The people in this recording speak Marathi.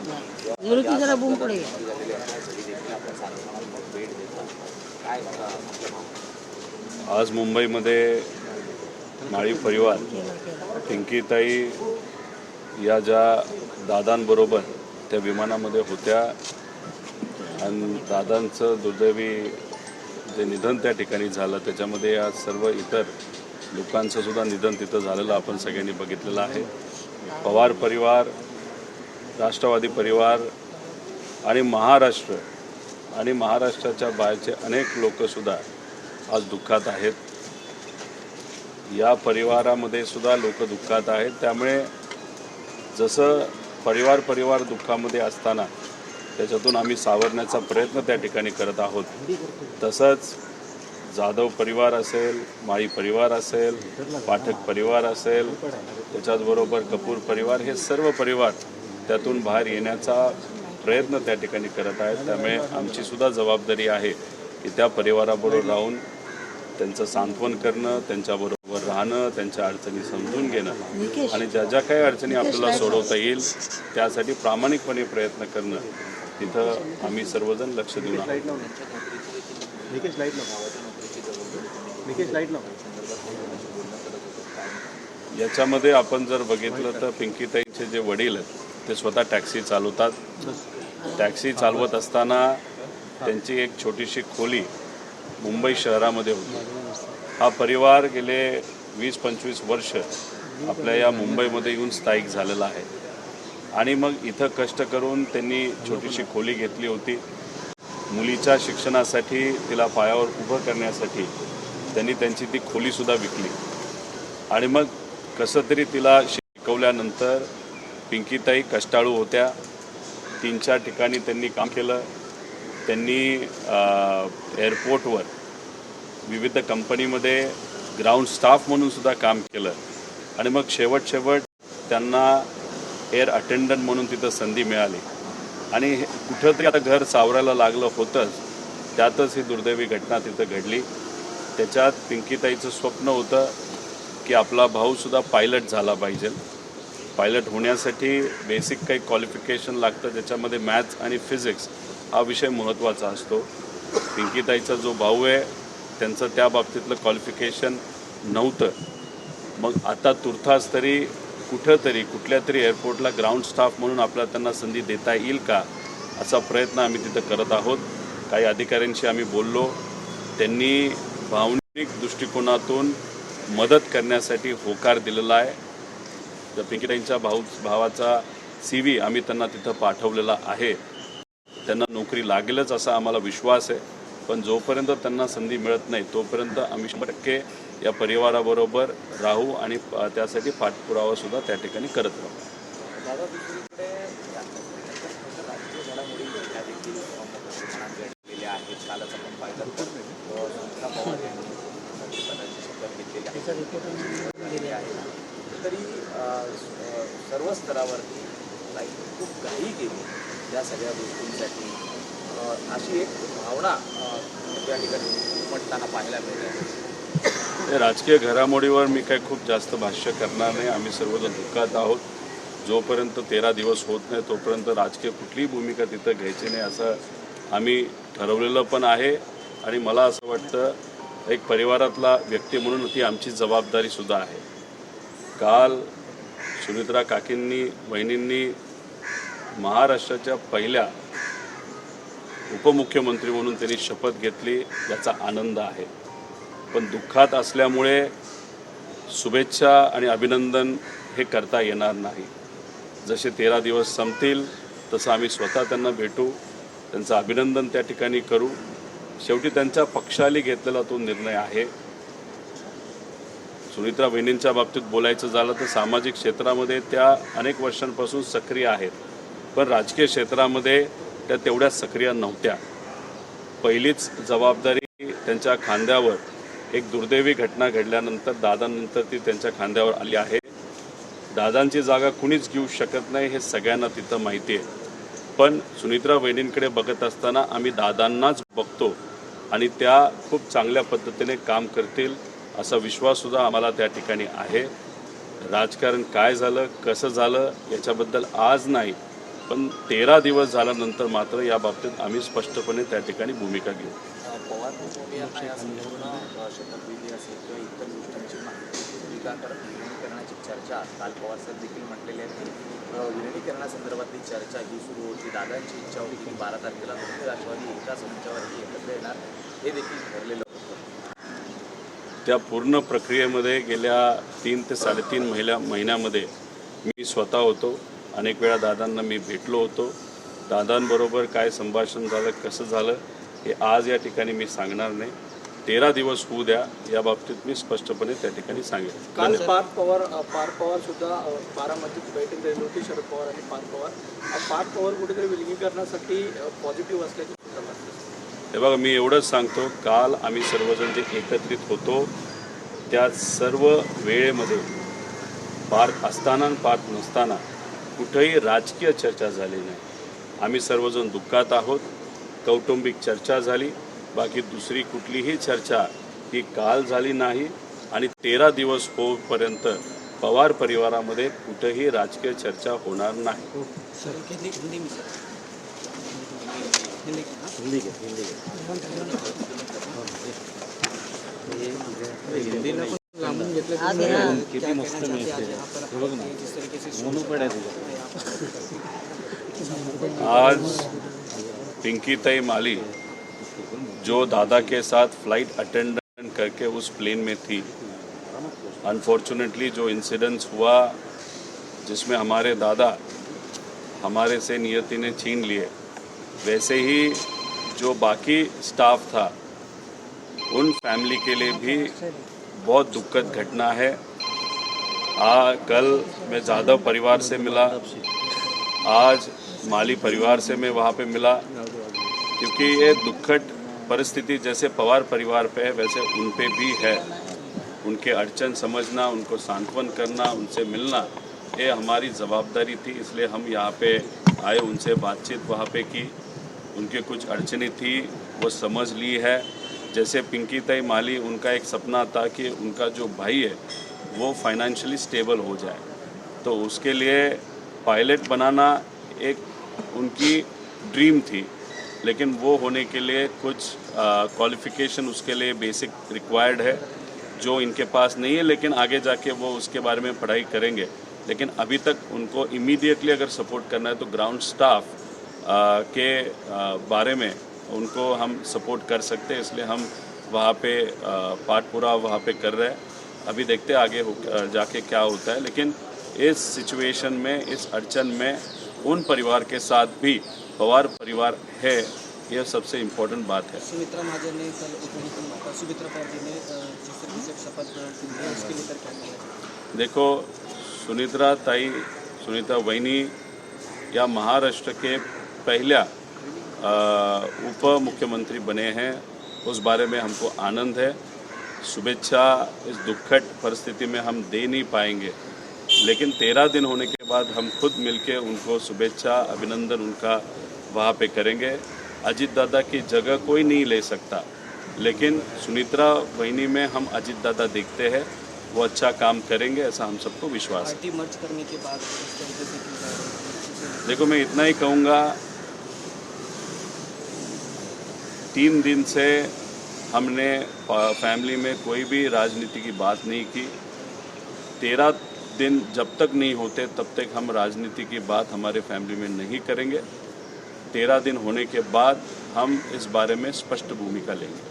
निवृत्ती जरा बूम पुढे आज मुंबईमध्ये माळी परिवार पिंकीताई या ज्या दादांबरोबर त्या विमानामध्ये होत्या आणि दादांचं दुर्दैवी जे निधन त्या ठिकाणी झालं त्याच्यामध्ये आज सर्व इतर लोकांचं सुद्धा निधन तिथं झालेलं आपण सगळ्यांनी बघितलेलं आहे. पवार परिवार, राष्ट्रवादी परिवार आणि महाराष्ट्र आणि महाराष्ट्राच्या बाहेरचे अनेक लोकसुद्धा आज दुःखात आहेत. या परिवारामध्ये सुद्धा लोक दुःखात आहेत. त्यामुळे जसं परिवार दुःखामध्ये असताना त्याच्यातून आम्ही सावरण्याचा प्रयत्न त्या ठिकाणी करत आहोत, तसंच जाधव परिवार असेल, माळी परिवार असेल, पाठक परिवार असेल, त्याच्याचबरोबर कपूर परिवार, हे सर्व परिवार त्यातून बाहेर येण्याचा प्रयत्न त्या ठिकाणी करत आहेत. त्यामुळे आमची सुद्धा जबाबदारी आहे की त्या परिवाराबरोबर राहून त्यांचं सांत्वन करणं, त्यांच्याबरोबर राहणं, त्यांच्या अडचणी समजून घेणं आणि ज्या ज्या काही अडचणी आपल्याला सोडवता येईल त्यासाठी प्रामाणिकपणे प्रयत्न करणं, तिथं आम्ही सर्वजण लक्ष देऊन आहोत. याच्यामध्ये आपण जर बघितलं तर पिंकीताईंचे जे वडील आहेत ते स्वतः टॅक्सी चालवतात. टॅक्सी चालवत असताना त्यांची एक छोटीशी खोली मुंबई शहरामध्ये होती. हा परिवार गेले 20-25 वर्ष आपल्या या मुंबईमध्ये येऊन स्थायिक झालेला आहे आणि मग इथं कष्ट करून त्यांनी छोटीशी खोली घेतली होती. मुलीच्या शिक्षणासाठी, तिला पायावर उभं करण्यासाठी त्यांनी त्यांची ती खोलीसुद्धा विकली आणि मग कसं तरी तिला शिकवल्यानंतर पिंकीताई कष्टाळू होत्या. 3-4 ठिकाणी त्यांनी काम केलं. त्यांनी एअरपोर्टवर विविध कंपनीमध्ये ग्राउंड स्टाफ म्हणून सुद्धा काम केलं आणि मग शेवट त्यांना एअर अटेंडंट म्हणून तिथं संधी मिळाली आणि कुठंतरी आता घर सावरायला लागलं होतंच, त्यातच ही दुर्दैवी घटना तिथं घडली. त्याच्यात पिंकीताईचं स्वप्न होतं की आपला भाऊसुद्धा पायलट झाला पाहिजे. पायलट होण्यासाठी बेसिक काही क्वालिफिकेशन लागतं, ज्याच्यामध्ये मॅथ्स आणि फिजिक्स हा विषय महत्त्वाचा असतो. पिंकीताईचा जो भाऊ आहे त्यांचं त्या बाबतीतलं क्वालिफिकेशन नव्हतं. मग आता तुर्तास तरी कुठल्या तरी एअरपोर्टला ग्राउंड स्टाफ म्हणून आपल्याला त्यांना संधी देता येईल का, असा प्रयत्न आम्ही तिथं करत आहोत. काही अधिकाऱ्यांशी आम्ही बोललो, त्यांनी भावनिक दृष्टिकोनातून मदत करण्यासाठी होकार दिलेला आहे. तर पिंकीताईंच्या भावाचा CV आम्ही त्यांना तिथं पाठवलेला आहे. त्यांना नोकरी लागेलच असा आम्हाला विश्वास आहे, पण जोपर्यंत त्यांना संधी मिळत नाही तोपर्यंत आम्ही 100% या परिवाराबरोबर राहू आणि त्यासाठी पाठपुरावा सुद्धा त्या ठिकाणी करत राहू. तरी सर्व स्तरावरती खूप घाई केली या सगळ्या गोष्टींसाठी, अशी एक भावना त्या ठिकाणी उमटताना पाहायला मिळते. राजकीय घडामोडीवर मी काही खूप जास्त भाष्य करणार नाही. आम्ही सर्वजण दुःखात आहोत. जोपर्यंत 13 दिवस होत नाही तोपर्यंत राजकीय कुठलीही भूमिका तिथं घ्यायची नाही असं आम्ही ठरवलेलं पण आहे आणि मला असं वाटतं एक परिवारातला व्यक्ती म्हणून ती आमची जबाबदारीसुद्धा आहे. काल सुनित्रा काकींनी, वहिनींनी महाराष्ट्राच्या पहिल्या उपमुख्यमंत्री म्हणून त्यांनी शपथ घेतली, याचा आनंद आहे. पण दुःखात असल्यामुळे शुभेच्छा आणि अभिनंदन हे करता येणार नाही. जसे 13 दिवस संपतील तसं आम्ही स्वतः त्यांना भेटू, त्यांचं अभिनंदन त्या ठिकाणी करू. शेवटी त्यांच्या पक्षाने घेतलेला तो निर्णय आहे. सुनित्रा वहिनींच्या बाबतीत बोलायचं झालं तर सामाजिक क्षेत्रामध्ये त्या अनेक वर्षांपासून सक्रिय आहेत, पण राजकीय क्षेत्रामध्ये त्या तेवढ्या सक्रिय नव्हत्या. पहिलीच जबाबदारी त्यांच्या खांद्यावर एक दुर्दैवी घटना घडल्यानंतर दादांनंतर ती त्यांच्या खांद्यावर आली आहे. दादांची जागा कुणीच घेऊ शकत नाही हे सगळ्यांना तिथं माहिती आहे. पण सुनित्रा वहिनींकडे बघत असताना आम्ही दादांनाच बघतो आणि त्या खूप चांगल्या पद्धतीने काम करतील असा विश्वाससुद्धा आम्हाला त्या ठिकाणी आहे. राजकारण काय झालं, कसं झालं याच्याबद्दल आज नाही पण 13 दिवस झाल्यानंतर मात्र या बाबतीत आम्ही स्पष्टपणे त्या ठिकाणी भूमिका घेऊ. पवार कुटुंबियांना या संपूर्ण शपथविधी असेल किंवा इतर गोष्टींची भूमिका करण्याची चर्चा काल पवार साहेब देखील म्हटलेले आहेत की विलिनीकरणासंदर्भातली चर्चा ही सुरू होती. दादांची इच्छा होती की 12 तारखेला दोन्ही राष्ट्रवादी एकाच मंचावरती एकत्र येणार, हे देखील ठरलेलं होतं. त्या पूर्ण प्रक्रियेमध्ये गेल्या 3 ते 3.5 महिन्यामध्ये मी स्वतः होतो. अनेक वेळा दादांना मी भेटलो होतो. दादांबरोबर काय संभाषण झालं, कसं झालं हे आज या ठिकाणी मी सांगणार नाही. 13 दिवस होऊ द्या, या बाबतीत मी स्पष्टपणे त्या ठिकाणी सांगेन. काल पार्थ पवार सुद्धा बारामतीत बैठक झाली होती. शरद पवार आणि पार्थ पवार कुठेतरी विलगीकरणासाठी पॉझिटिव्ह असल्याची सुद्धा वाटतं. हे बघा, मी एवढंच सांगतो, काल आम्ही सर्वजण जे एकत्रित होतो त्या सर्व वेळेमध्ये पार्थ असताना आणि पार्थ नसताना कुठेही राजकीय चर्चा झाली नाही. आम्ही सर्वजण दुःखात आहोत. कौटुंबिक चर्चा झाली, बाकी दुसरी कुठलीही चर्चा ही काल झाली नाही. आणि 13 दिवस होईपर्यंत पवार परिवारामध्ये कुठेही राजकीय चर्चा होणार नाही. आज पिंकी माली जो दादा के साथ फ्लाइट अटेंडेंट करके उस प्लेन में थी, अनफॉर्चुनेटली जो इंसिडेंट्स हुआ जिसमें हमारे दादा हमारे से नियति ने छीन लिए, वैसे ही जो बाकी स्टाफ था उन फैमिली के लिए भी बहुत दुखद घटना है. कल मैं जाधव परिवार से मिला, आज माली परिवार से मैं वहाँ पे मिला, क्योंकि ये दुखद परिस्थिति जैसे पवार परिवार पे है वैसे उन पे भी है. उनके अड़चन समझना, उनको सांत्वन करना, उनसे मिलना, ये हमारी जवाबदारी थी. इसलिए हम यहाँ पे आए, उनसे बातचीत वहाँ पे की. उनके कुछ अड़चनें थी वो समझ ली है. जैसे पिंकी माली, उनका एक सपना था कि उनका जो भाई है वो फाइनेंशियली स्टेबल हो जाए, तो उसके लिए पायलट बनाना एक उनकी ड्रीम थी. लेकिन वो होने के लिए कुछ क्वालिफ़िकेशन उसके लिए बेसिक रिक्वायर्ड है जो इनके पास नहीं है, लेकिन आगे जाके वो उसके बारे में पढ़ाई करेंगे. लेकिन अभी तक उनको इमीडिएटली अगर सपोर्ट करना है तो ग्राउंड स्टाफ के बारे में उनको हम सपोर्ट कर सकते हैं. इसलिए हम वहाँ पे पाठ पूरा वहाँ पे कर रहे हैं. अभी देखते हैं आगे जाके क्या होता है. लेकिन इस सिचुएशन में, इस अड़चन में उन परिवार के साथ भी पवार परिवार है, यह सबसे इम्पोर्टेंट बात है. सुमित्रा महाजन ने कल सुमित्रा पवार जी ने जिस तरीके से शपथ ग्रहण की है उसके लेकर क्या किया? देखो, सुनीता वहिनी या महाराष्ट्र के पहला उप मुख्यमंत्री बने हैं, उस बारे में हमको आनंद है. शुभेच्छा इस दुखद परिस्थिति में हम दे नहीं पाएंगे, लेकिन 13 दिन होने के बाद हम खुद मिलके उनको शुभेच्छा, अभिनंदन उनका वहाँ पे करेंगे. अजीत दादा की जगह कोई नहीं ले सकता, लेकिन सुनीता वहिनी में हम अजीत दादा देखते हैं, वो अच्छा काम करेंगे, ऐसा हम सबको विश्वास है. पार्टी मर्ज करने के बाद इस तरीके से की जा रही है. देखो, मैं इतना ही कहूँगा, 3 दिन से हमने फैमिली में कोई भी राजनीति की बात नहीं की. 13 दिन जब तक नहीं होते तब तक हम राजनीति की बात हमारे फैमिली में नहीं करेंगे. 13 दिन होने के बाद हम इस बारे में स्पष्ट भूमिका लेंगे.